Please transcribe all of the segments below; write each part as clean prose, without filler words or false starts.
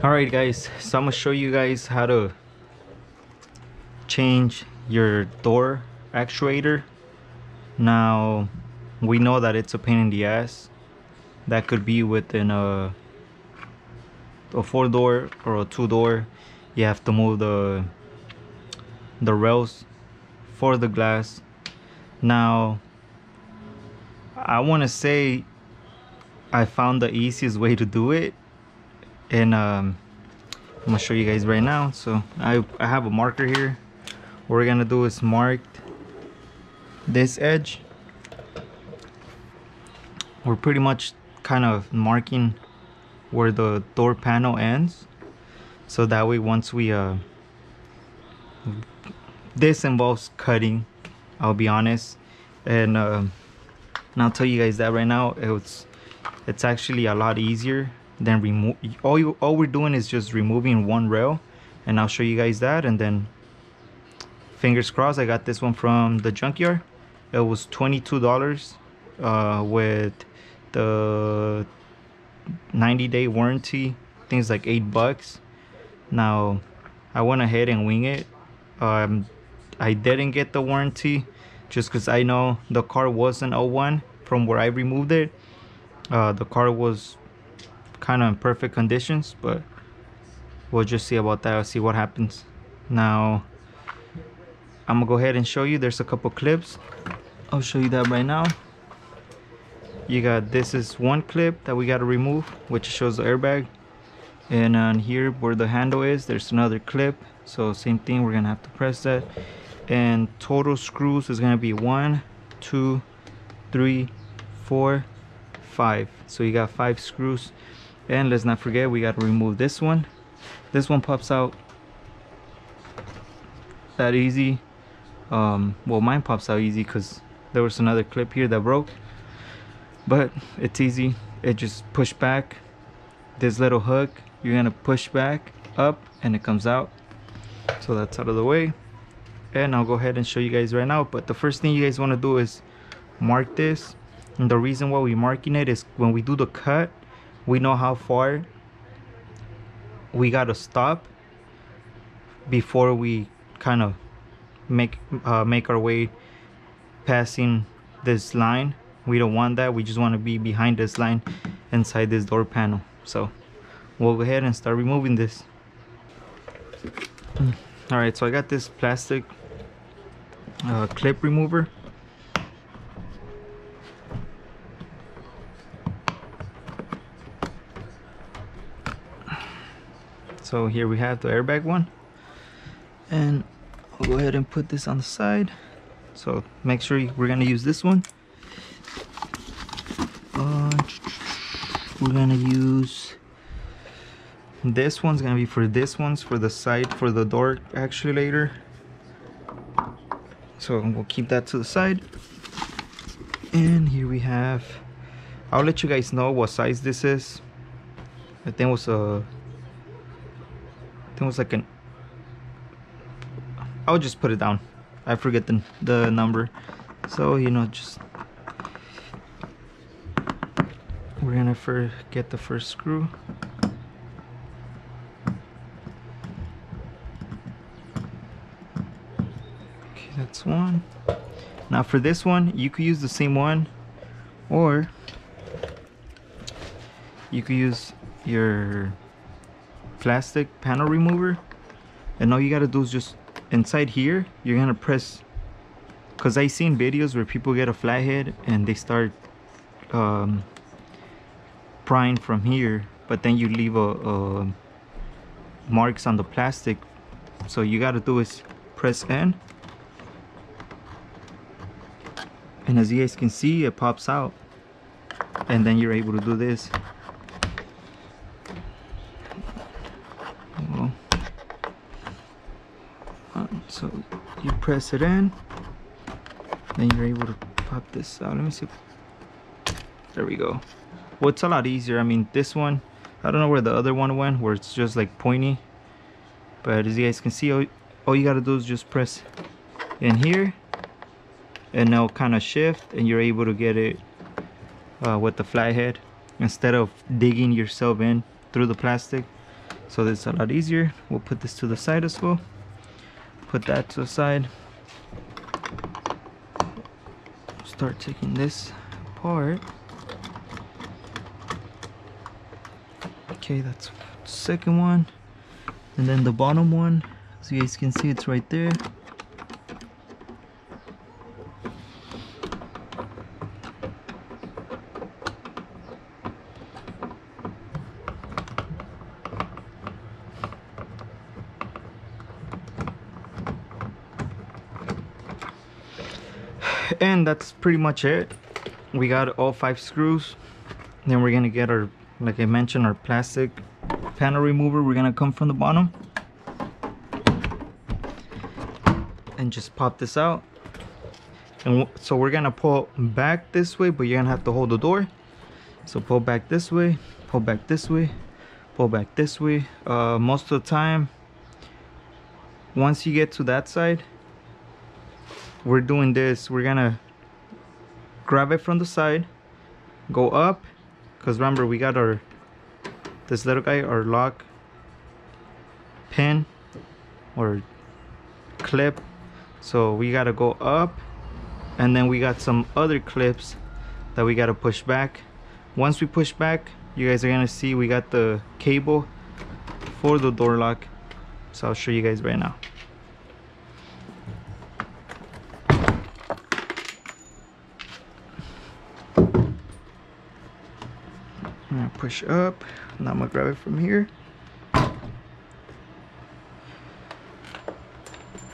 Alright guys, so I'm gonna show you guys how to change your door actuator. Now we know that it's a pain in the ass. That could be within a 4-door or a 2-door. You have to move the rails for the glass. Now I want to say I found the easiest way to do it, and I'm gonna show you guys right now. So I have a marker here. What we're gonna do is mark this edge. We're pretty much kind of marking where the door panel ends, so that way once we this involves cutting, I'll be honest, and I'll tell you guys that right now. It's actually a lot easier than remove. All we're doing is just removing one rail, and I'll show you guys that. And then fingers crossed. I got this one from the junkyard. It was $22 with the 90-day warranty. I think it's like $8. Now I went ahead and wing it. I didn't get the warranty just because I know the car was an 01 from where I removed it. The car was kind of in perfect conditions, but we'll just see about that. I'll see what happens. Now I'm gonna go ahead and show you. There's a couple clips. I'll show you that right now. You got, this is one clip that we got to remove, which shows the airbag, and on here where the handle is, there's another clip. So same thing, we're gonna have to press that. And total screws is gonna be 1, 2, 3, 4, 5. So you got 5 screws. And let's not forget, we got to remove this one. This one pops out that easy. Well, mine pops out easy because there was another clip here that broke, but it's easy. It just push back this little hook, you're gonna push back up and it comes out. So that's out of the way, and I'll go ahead and show you guys right now. But the first thing you guys want to do is mark this, and the reason why we're marking it is when we do the cut, we know how far we gotta stop before we kind of make our way passing this line. We don't want that. We just want to be behind this line inside this door panel. So we'll go ahead and start removing this. All right, so I got this plastic clip remover. So here we have the airbag one, and I'll go ahead and put this on the side. So make sure we're gonna use this one. We're gonna use this one's gonna be for this one's for the side for the door actuator. So we'll keep that to the side. And here we have, I'll let you guys know what size this is. I think it was like an, I'll just put it down. I forget the number. So you know, just we're gonna first get the first screw. Okay, that's one. Now for this one, you could use the same one, or you could use your plastic panel remover, and all you gotta do is just inside here, you're gonna press, because I've seen videos where people get a flathead and they start prying from here, but then you leave a marks on the plastic. So you gotta do is press N, and as you guys can see, it pops out, and then you're able to do this. So you press it in, then you're able to pop this out. Let me see. There we go. Well, it's a lot easier. I mean, this one, I don't know where the other one went, where it's just like pointy, but as you guys can see, all you gotta do is just press in here, and it'll kind of shift, and you're able to get it with the flathead instead of digging yourself in through the plastic. So this is a lot easier. We'll put this to the side as well. Put that to the side. Start taking this apart. Okay, that's the second one. And then the bottom one, as you guys can see, it's right there. And that's pretty much it. We got all 5 screws. Then we're gonna get our, like I mentioned, our plastic panel remover. We're gonna come from the bottom and just pop this out. And so we're gonna pull back this way, but you're gonna have to hold the door. So pull back this way, pull back this way, pull back this way. Most of the time, once you get to that side, we're doing this. We're gonna grab it from the side, go up, because remember we got our this little guy, our lock pin or clip, so we gotta go up, and then we got some other clips that we gotta push back. Once we push back, you guys are gonna see we got the cable for the door lock, so I'll show you guys right now. I'm gonna push up, now I'm gonna grab it from here,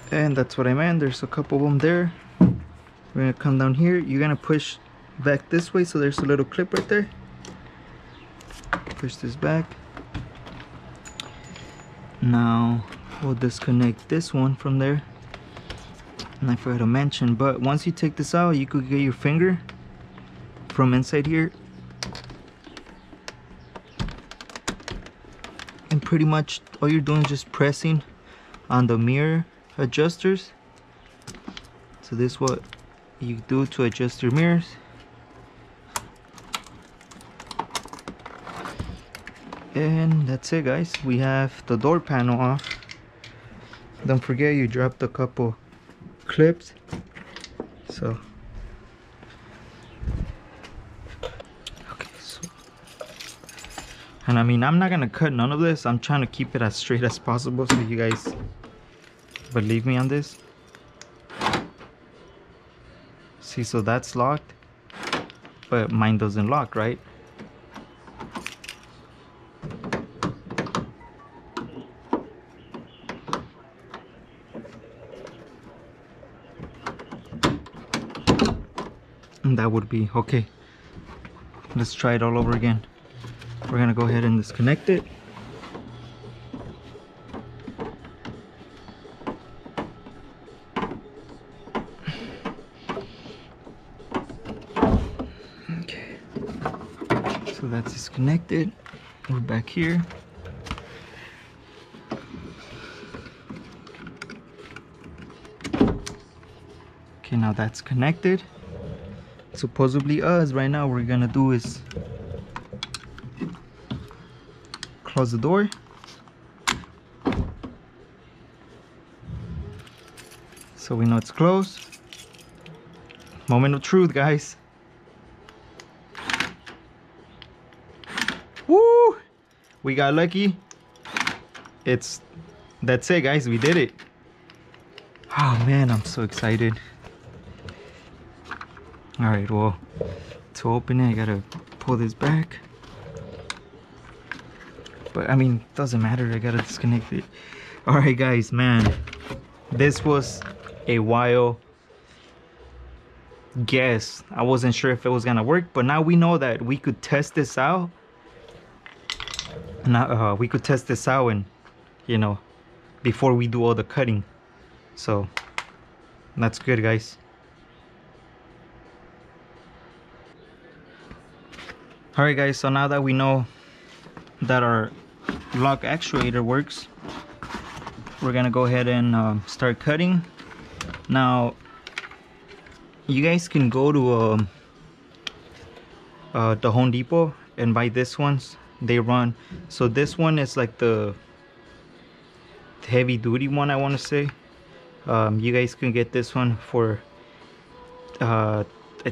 and that's what I meant. There's a couple of them there. We're gonna come down here. You're gonna push back this way, so there's a little clip right there. Push this back. Now we'll disconnect this one from there. And I forgot to mention, but once you take this out, you could get your finger from inside here, and pretty much all you're doing is just pressing on the mirror adjusters. So this is what you do to adjust your mirrors. And that's it, guys. We have the door panel off. Don't forget you dropped a couple clips, so okay. So, and I mean, I'm not gonna cut none of this. I'm trying to keep it as straight as possible, so you guys believe me on this. See, so that's locked, but mine doesn't lock, right? And that would be okay. Let's try it all over again. We're gonna go ahead and disconnect it. Okay, so that's disconnected. We're back here. Okay, now that's connected. Supposedly us right now, we're gonna do is close the door, so we know it's closed. Moment of truth, guys. Woo, we got lucky. That's it, guys, we did it. Oh man, I'm so excited. All right, well, to open it, I gotta pull this back. But I mean, doesn't matter, I gotta disconnect it. All right, guys, man, this was a wild guess. I wasn't sure if it was gonna work, but now we know that we could test this out. Now we could test this out, and you know, before we do all the cutting. So that's good, guys. Alright, guys, so now that we know that our lock actuator works, we're gonna go ahead and start cutting. Now you guys can go to the Home Depot and buy this ones. they run. So this one is like the heavy duty one, I want to say. You guys can get this one for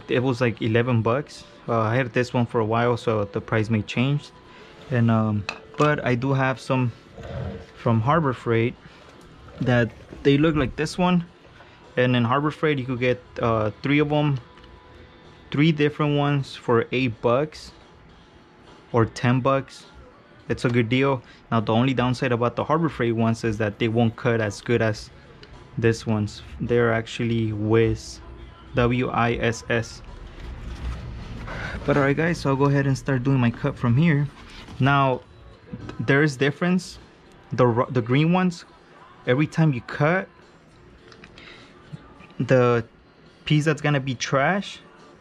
it was like 11 bucks. I had this one for a while, so the price may change. And but I do have some from Harbor Freight that they look like this one. And in Harbor Freight you could get 3 of them, 3 different ones for 8 bucks or 10 bucks. It's a good deal. Now the only downside about the Harbor Freight ones is that they won't cut as good as this ones. They're actually Wiss, W-I-S-S. But alright guys, so I'll go ahead and start doing my cut from here. Now there is difference. The green ones, every time you cut, the piece that's gonna be trash,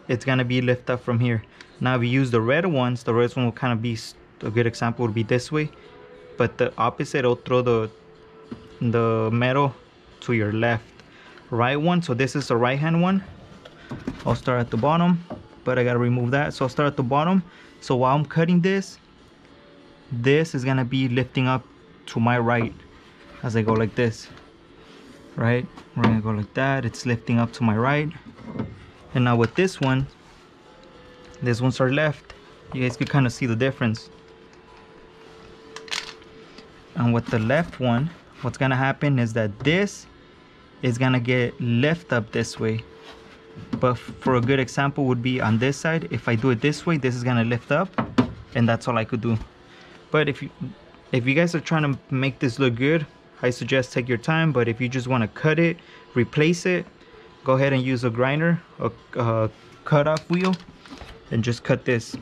it's gonna be lifted up from here. Now if you use the red ones, the red one will kind of be, a good example would be this way, but the opposite, it'll throw the metal to your left. Right one, so this is the right hand one. I'll start at the bottom, but I gotta remove that, so I'll start at the bottom. So while I'm cutting this is gonna be lifting up to my right as I go like this, right? We're gonna go like that, it's lifting up to my right. And now with this one, these ones are left. You guys can kind of see the difference. And with the left one, what's gonna happen is that this is gonna get lift up this way. But for a good example would be on this side, if I do it this way, this is gonna lift up, and that's all I could do. But if you guys are trying to make this look good, I suggest take your time. But if you just want to cut it, replace it, go ahead and use a grinder, a cut off wheel, and just cut this.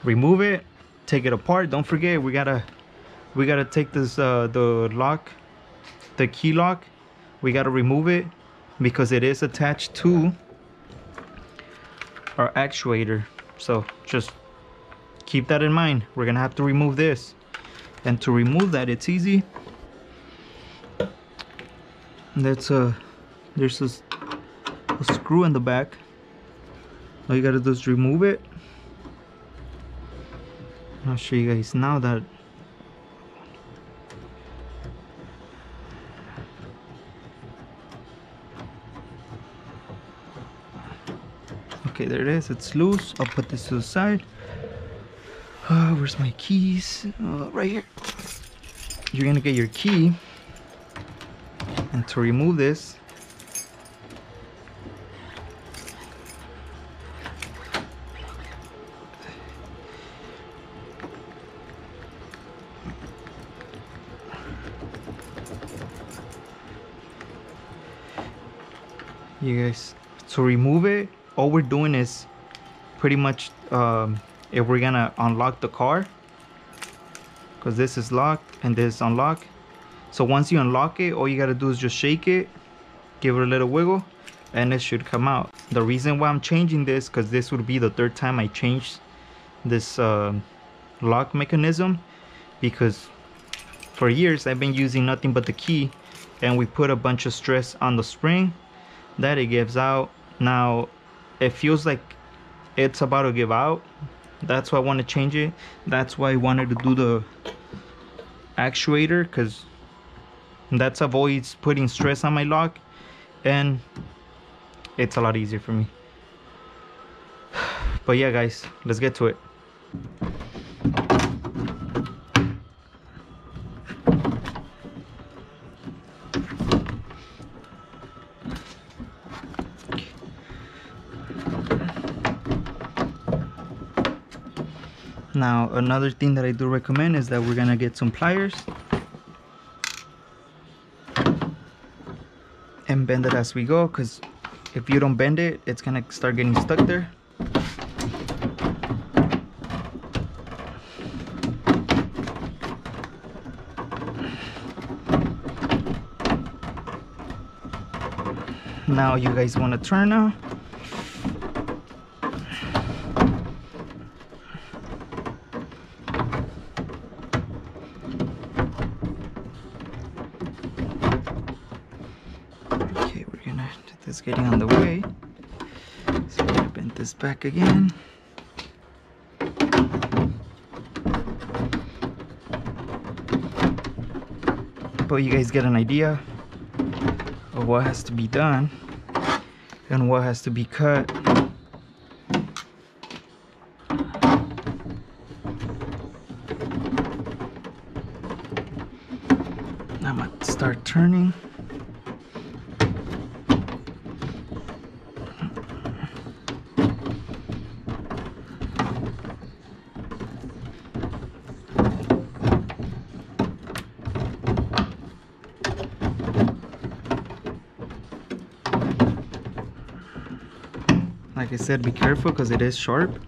Remove it, take it apart. Don't forget, we gotta take this the lock, the key lock, we gotta remove it because it is attached to our actuator. So just keep that in mind. We're gonna have to remove this, and to remove that, it's easy. There's a screw in the back. All you gotta do is remove it. I'll show you guys now that okay, there it is, it's loose. I'll put this to the side. Where's my keys? Right here. You're gonna get your key, and to remove this, you guys, to remove it, all we're doing is pretty much if we're gonna unlock the car, because this is locked and this is unlocked. So once you unlock it, all you gotta do is just shake it, give it a little wiggle, and it should come out. The reason why I'm changing this, because this would be the 3rd time I changed this lock mechanism, because for years I've been using nothing but the key, and we put a bunch of stress on the spring that it gives out. Now it feels like it's about to give out. That's why I want to change it. That's why I wanted to do the actuator, because that's avoids putting stress on my lock, and it's a lot easier for me. But yeah guys, let's get to it. Now another thing that I do recommend is that we're gonna get some pliers and bend it as we go, because if you don't bend it, it's gonna start getting stuck there. Now you guys want to turn now. It's getting on the way, so I'm gonna bend this back again. but you guys get an idea of what has to be done and what has to be cut. I'm gonna start turning. Like I said, be careful because it is sharp.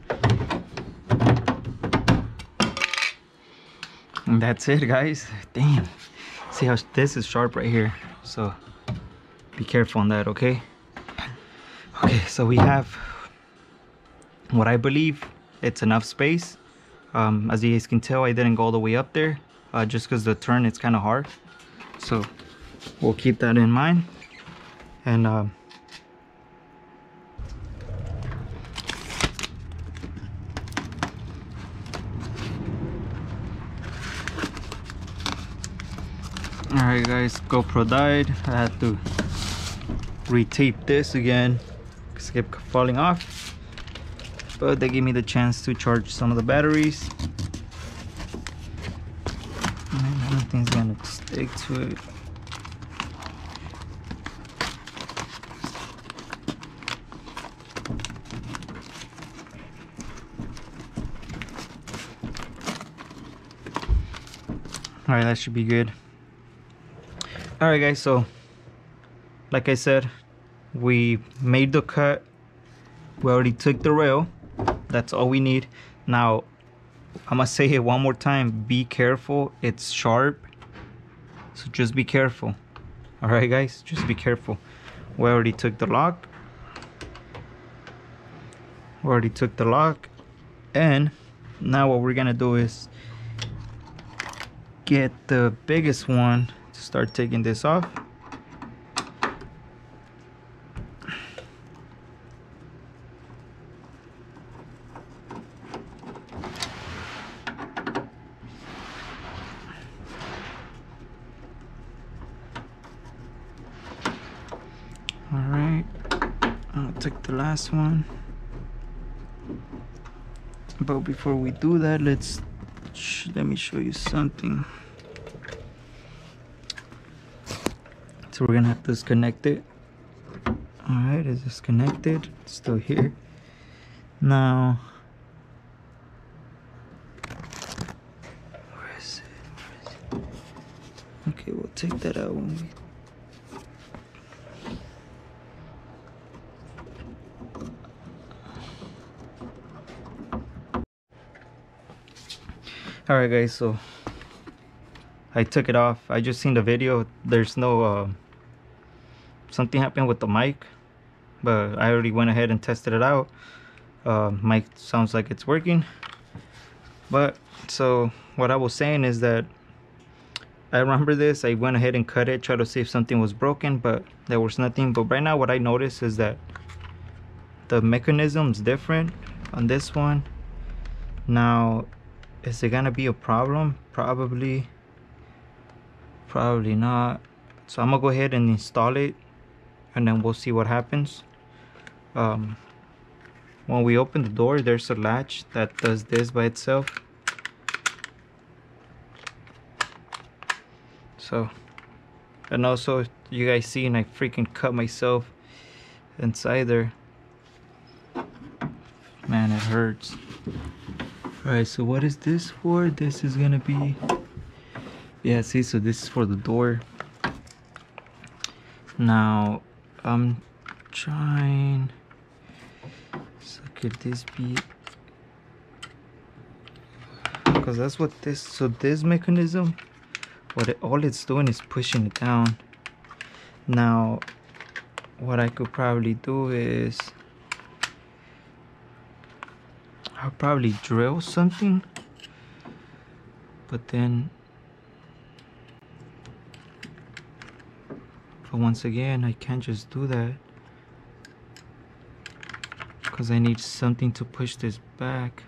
And that's it, guys. Damn. See how this is sharp right here. So be careful on that, okay? Okay, so we have what I believe it's enough space. As you guys can tell, I didn't go all the way up there just because the turn it's kind of hard. So we'll keep that in mind. And alright guys, GoPro died. I had to re-tape this again because it kept falling off. But they gave me the chance to charge some of the batteries. And nothing's gonna stick to it. Alright, that should be good. Alright guys, so like I said, we made the cut. We already took the rail. That's all we need. Now I'm gonna say it one more time, be careful, it's sharp, so just be careful. Alright guys, just be careful. We already took the lock. And now what we're gonna do is get the biggest one to start taking this off. Alright, I'll take the last one. But before we do that, let me show you something. So we're gonna have to disconnect it. Alright, it's disconnected. It's still here. Now, where is it? Okay, we'll take that out when we... Alright guys, so I took it off. I just seen the video. There's no something happened with the mic, but I already went ahead and tested it out. Mic sounds like it's working. But so what I was saying is that I remember this, I went ahead and cut it, tried to see if something was broken, but there was nothing. But right now what I noticed is that the mechanism's different on this one. Now, is it gonna be a problem? Probably not. So I'm gonna go ahead and install it, and then we'll see what happens. When we open the door, there's a latch that does this by itself. So, and also you guys seen I freaking cut myself inside there. Man, it hurts. Alright, so what is this for? This is gonna be, yeah, see, so this is for the door. Now I'm trying, so could this be, because that's what this, so this mechanism, all it's doing is pushing it down. Now what I could probably do is I'll probably drill something, but once again I can't just do that because I need something to push this back,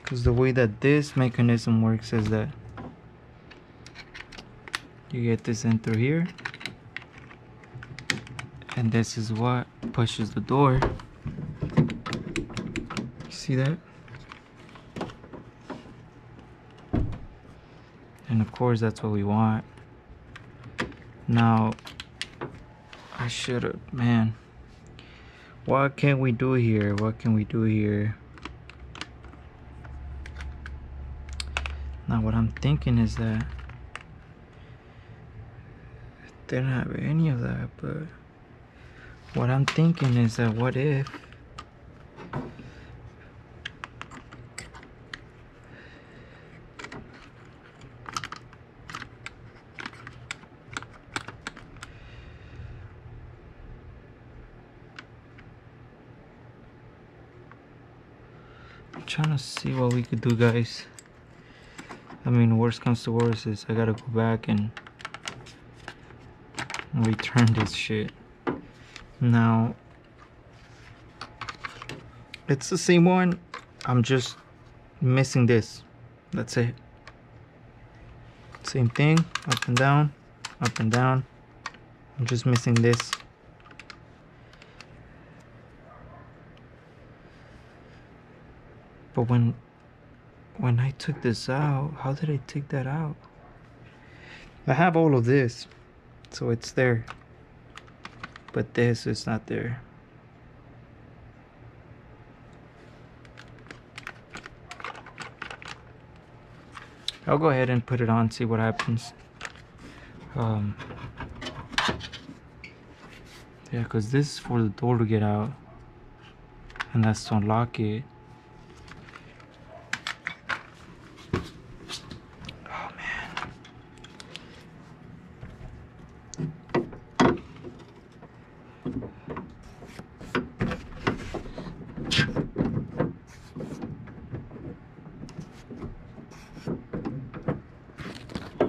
because the way that this mechanism works is that You get this in through here, and this is what pushes the door. You see that? And of course that's what we want. Now I should have, man, what can we do here? What can we do here? Now what I'm thinking is that they don't have any of that, but what I'm thinking is that what if I'm trying to see what we could do, guys. I mean, worst comes to worst is I gotta go back and return this shit. Now it's the same one, I'm just missing this. That's it. Same thing, up and down, up and down. I'm just missing this. But when I took this out, how did I take that out? I have all of this, so it's there, but this is not there. I'll go ahead and put it on, see what happens. Yeah, because this is for the door to get out, and that's to unlock it. Oh man.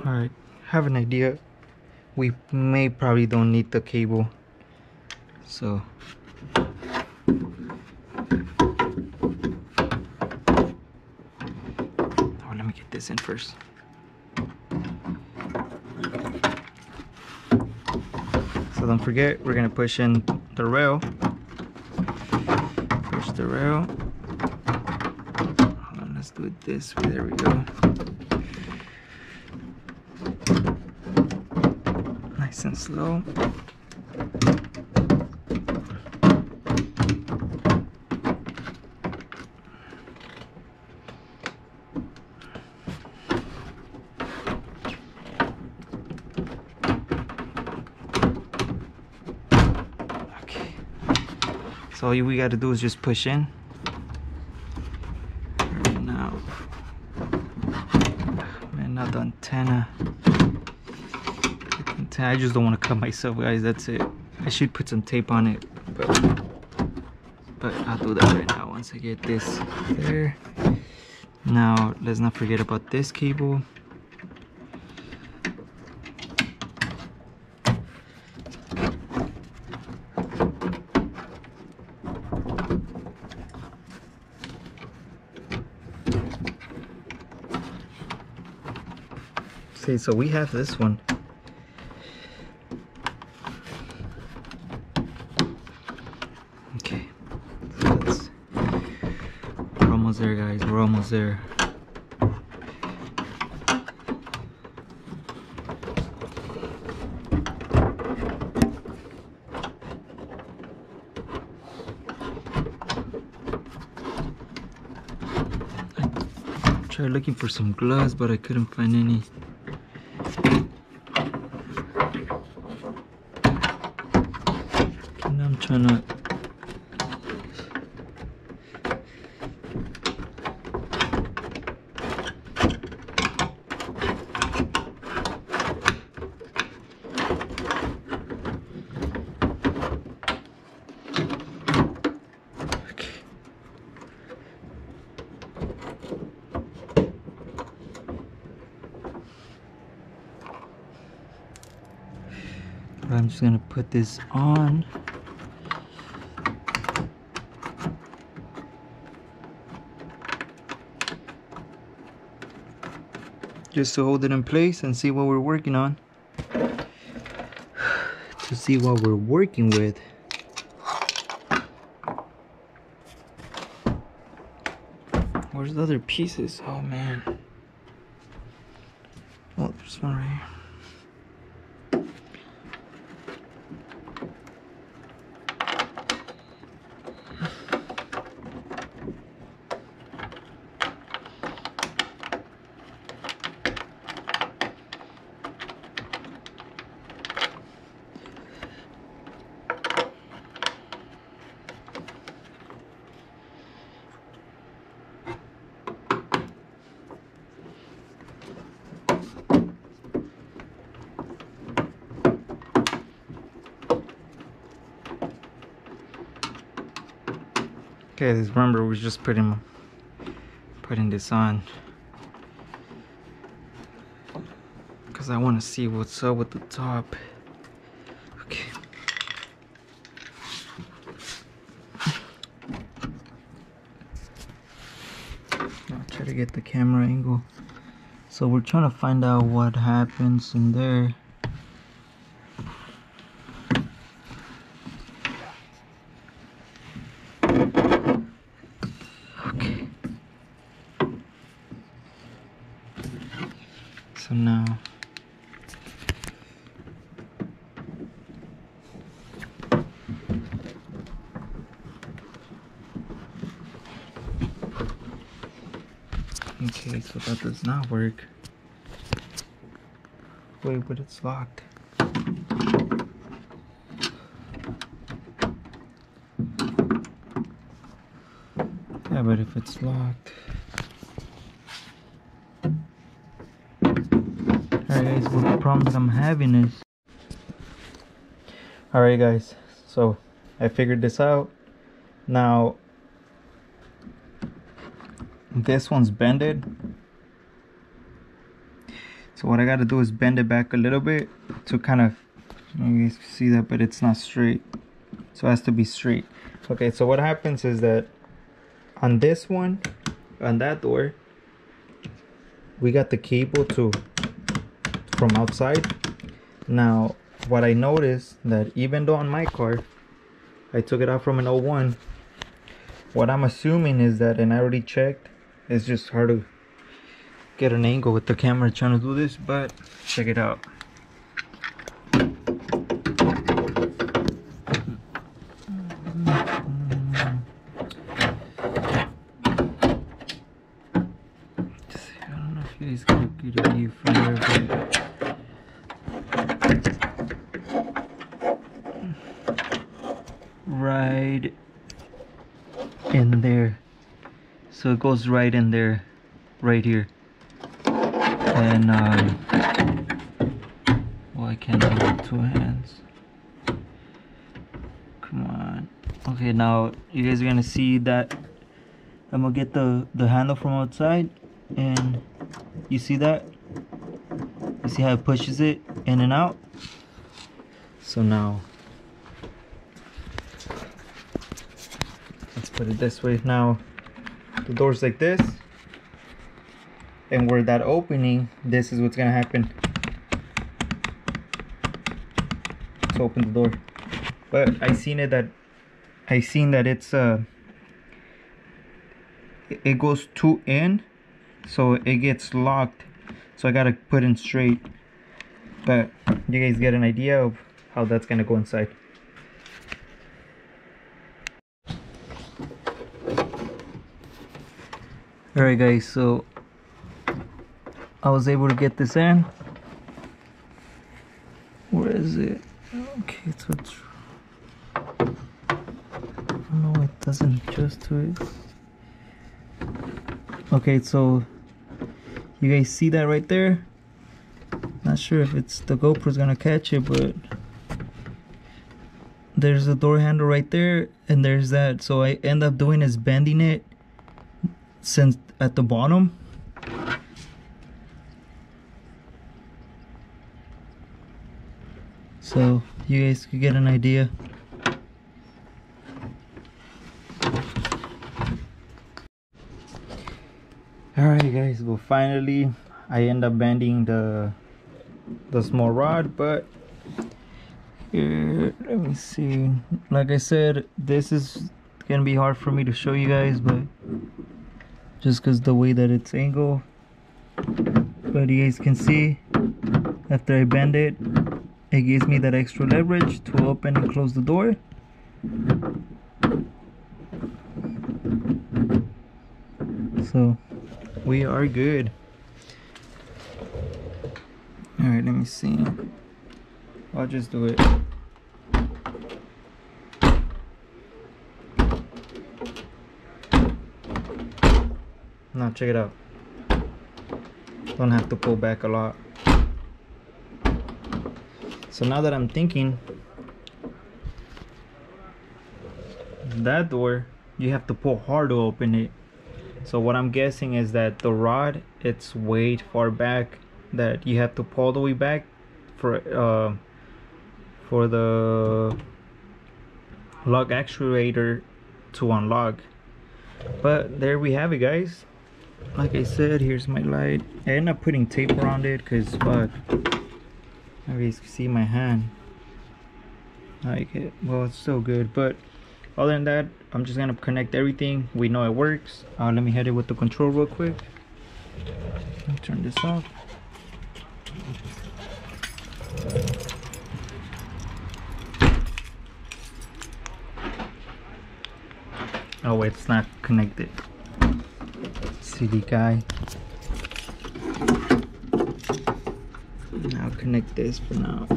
Alright, have an idea. We probably don't need the cable. So oh, let me get this in first. So don't forget, we're gonna push in the rail. Push the rail. Hold on, let's do it this way. There we go. Nice and slow. So all we got to do is just push in. Right now, man, not the antenna. I just don't want to cut myself, guys. That's it. I should put some tape on it, but I'll do that right now once I get this there. Now let's not forget about this cable. See, so we have this one. Okay, so we're almost there, guys. We're almost there. I tried looking for some gloves, but I couldn't find any. Now I'm trying to I'm just gonna put this on. Just to hold it in place and see what we're working on. to see what we're working with. Where's the other pieces? Oh man. Oh, there's one right here. Okay, remember we're just putting this on because I want to see what's up with the top. Okay. I'll try to get the camera angle. So we're trying to find out what happens in there. So now okay, so that does not work. Wait, but it's locked. Yeah, but if it's locked. Alright guys, well, the problem that I'm having is... Alright guys, so I figured this out. Now, this one's bended. So what I gotta do is bend it back a little bit to kind of, you guys can see that, but it's not straight. So it has to be straight. Okay, so what happens is that on this one, on that door, we got the cable from outside. Now what I noticed, that even though on my car I took it out from an 01, what I'm assuming is that, and I already checked, it's just hard to get an angle with the camera trying to do this, but check it out. I don't know if you guys get a good view from there, but right in there, so it goes right in there, right here. And well, I can't do it with 2 hands. Come on. Okay, now you guys are gonna see that I'm gonna get the handle from outside, and you see that? You see how it pushes it in and out? So now let's put it this way. Now the door's like this, and where that opening, this is what's gonna happen to open the door. But I seen that it's it goes too in, so it gets locked, so I gotta put in straight. But you guys get an idea of how that's gonna go inside. Alright guys, so I was able to get this in. Where is it? Okay, so it's, no, it doesn't adjust to it. Okay, so you guys see that right there? Not sure if it's the GoPro's gonna catch it, but there's a door handle right there, and there's that. So I end up doing is bending it since at the bottom. So you guys could get an idea. Alright guys, well finally I end up bending the small rod, but Here, let me see. Like I said, this is gonna be hard for me to show you guys, but just because the way that it's angled. But you guys can see, after I bend it, it gives me that extra leverage to open and close the door. So we are good. All right, let me see. I'll just do it. Now check it out. Don't have to pull back a lot. So now that I'm thinking, that door, you have to pull hard to open it. So what I'm guessing is that the rod, it's way far back, that you have to pull all the way back for the lock actuator to unlock. But there we have it, guys. Like I said, here's my light. I ended up putting tape around it because fuck, you guys can see my hand. Like it, well, it's so good. But other than that, I'm just gonna connect everything. We know it works. Let me hit it with the control real quick. Let me turn this off. Oh, it's not connected. Silly guy. I'll connect this for now.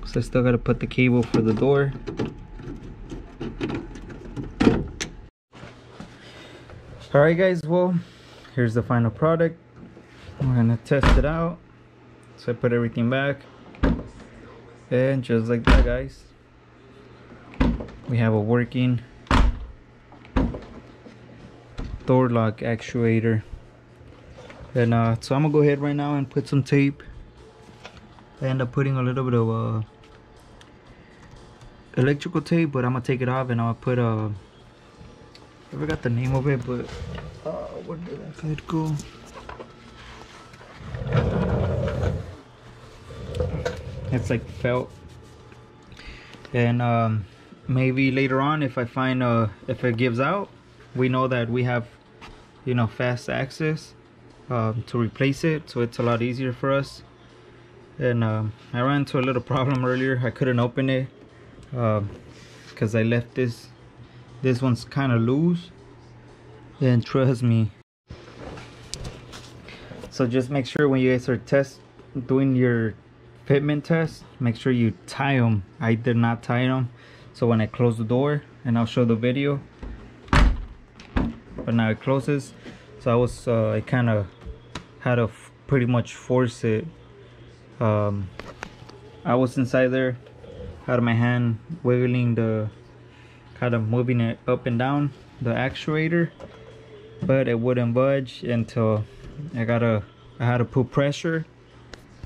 So I still gotta put the cable for the door. Alright guys, well, here's the final product. We're gonna test it out. So I put everything back. And just like that, guys, we have a working door lock actuator. And so I'm gonna go ahead right now and put some tape. I end up putting a little bit of electrical tape, but I'm gonna take it off and I'll put I forgot the name of it, but where did that go? It's like felt. And maybe later on, if I find if it gives out, we know that we have, you know, fast access to replace it, so it's a lot easier for us. And I ran into a little problem earlier. I couldn't open it because I left this one's kind of loose, and trust me. So just make sure when you guys are doing your fitment test, make sure you tie them. I did not tie them, so when I close the door, and I'll show the video, but now it closes. So I kind of had to pretty much force it. I was inside there, had my hand wiggling kind of moving it up and down the actuator, but it wouldn't budge until I had to put pressure.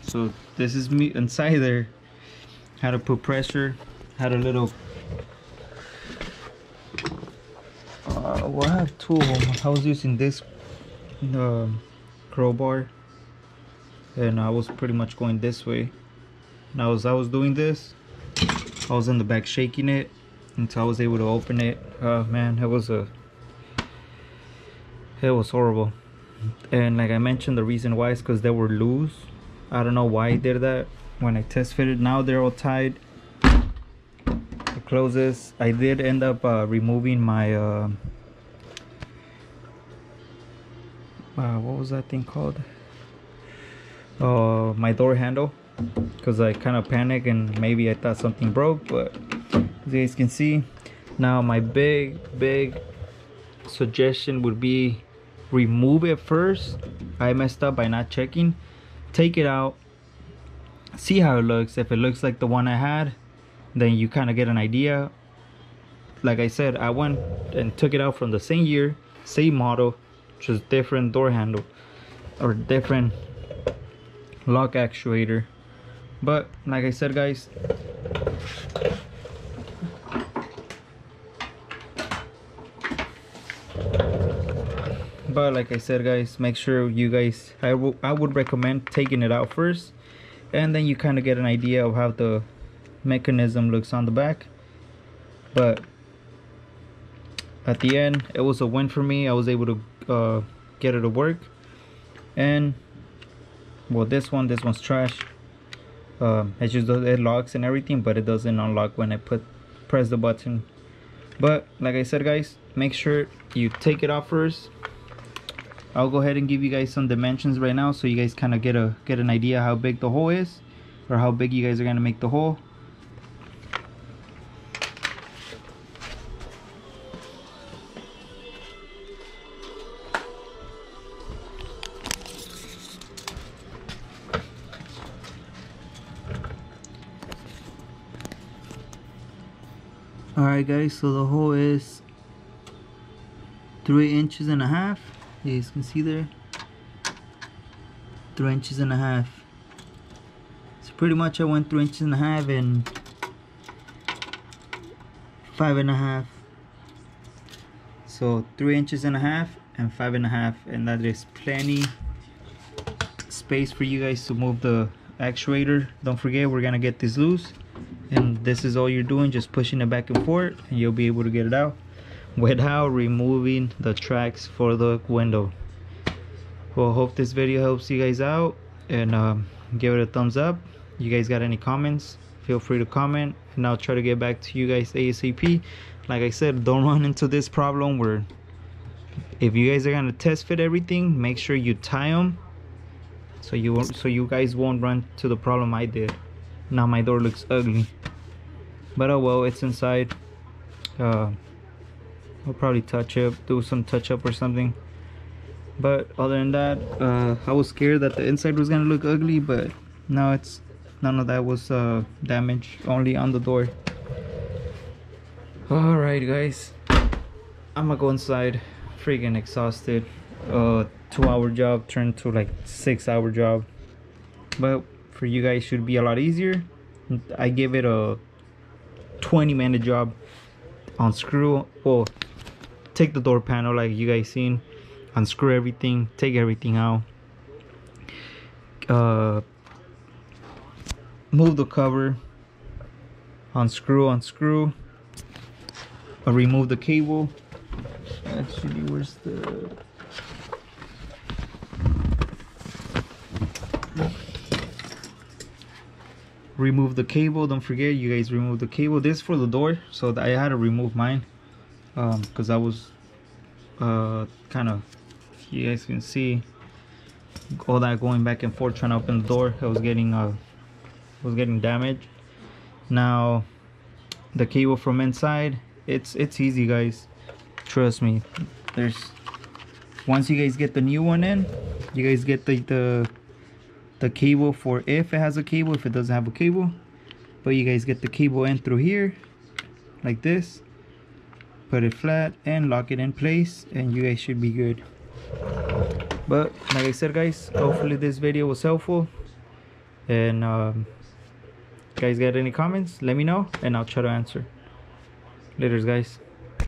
So this is me inside there. Had to put pressure. Had a little well, I have two of them. I was using this crowbar, and I was pretty much going this way. And I was doing this. I was in the back shaking it until I was able to open it. Man, it was horrible. And like I mentioned, the reason why is because they were loose. I don't know why I did that. When I test fitted, now they're all tied. It closes. I did end up removing my what was that thing called? My door handle, because I kind of panicked and maybe I thought something broke. But as you guys can see, now my big suggestion would be remove it first. I messed up by not checking. Take it out, see how it looks. If it looks like the one I had, then you kind of get an idea. Like I said, I went and took it out from the same year, same model, just different door handle or different lock actuator. But like I said, guys, make sure you guys, I would recommend taking it out first, and then you kind of get an idea of how mechanism looks on the back. But at the end, it was a win for me. I was able to get it to work. And well, this one's trash. It's just, it locks and everything, but it doesn't unlock when I press the button. But like I said, guys, make sure you take it off first. I'll go ahead and give you guys some dimensions right now, so you guys kind of get an idea how big the hole is, or how big you guys are gonna make the hole. Alright guys, so the hole is 3.5 inches. You guys can see there, 3.5 inches. So pretty much I went 3.5 inches and 5.5. So 3.5 inches and 5.5, and that is plenty space for you guys to move the actuator. Don't forget, we're gonna get this loose, and this is all you're doing, just pushing it back and forth, and you'll be able to get it out without removing the tracks for the window. Well, hope this video helps you guys out, and give it a thumbs up. You guys got any comments, feel free to comment, and I'll try to get back to you guys ASAP. Like I said, don't run into this problem where if you guys are gonna test fit everything, make sure you tie them so you guys won't run to the problem I did. Now my door looks ugly, but oh well, it's inside. I'll probably do some touch up or something. But other than that, I was scared that the inside was gonna look ugly, but no, it's none of that was damage, only on the door. Alright guys, I'm gonna go inside. Freaking exhausted. 2-hour job turned to like 6-hour job, but for you guys should be a lot easier. I give it a 20-minute job. Unscrew, well, take the door panel like you guys seen, unscrew everything, take everything out, move the cover, unscrew, remove the cable. Actually, where's the remove the cable? Don't forget, you guys remove the cable. This is for the door, so I had to remove mine because I was kind of, you guys can see all that going back and forth trying to open the door. I was getting damaged. Now the cable from inside, it's easy guys, trust me. Once you guys get the new one in, you guys get the cable for if it has a cable, if it doesn't have a cable, but you guys get the cable in through here like this, put it flat and lock it in place, and you guys should be good. But like I said guys, hopefully this video was helpful, and guys got any comments, let me know and I'll try to answer. Later guys.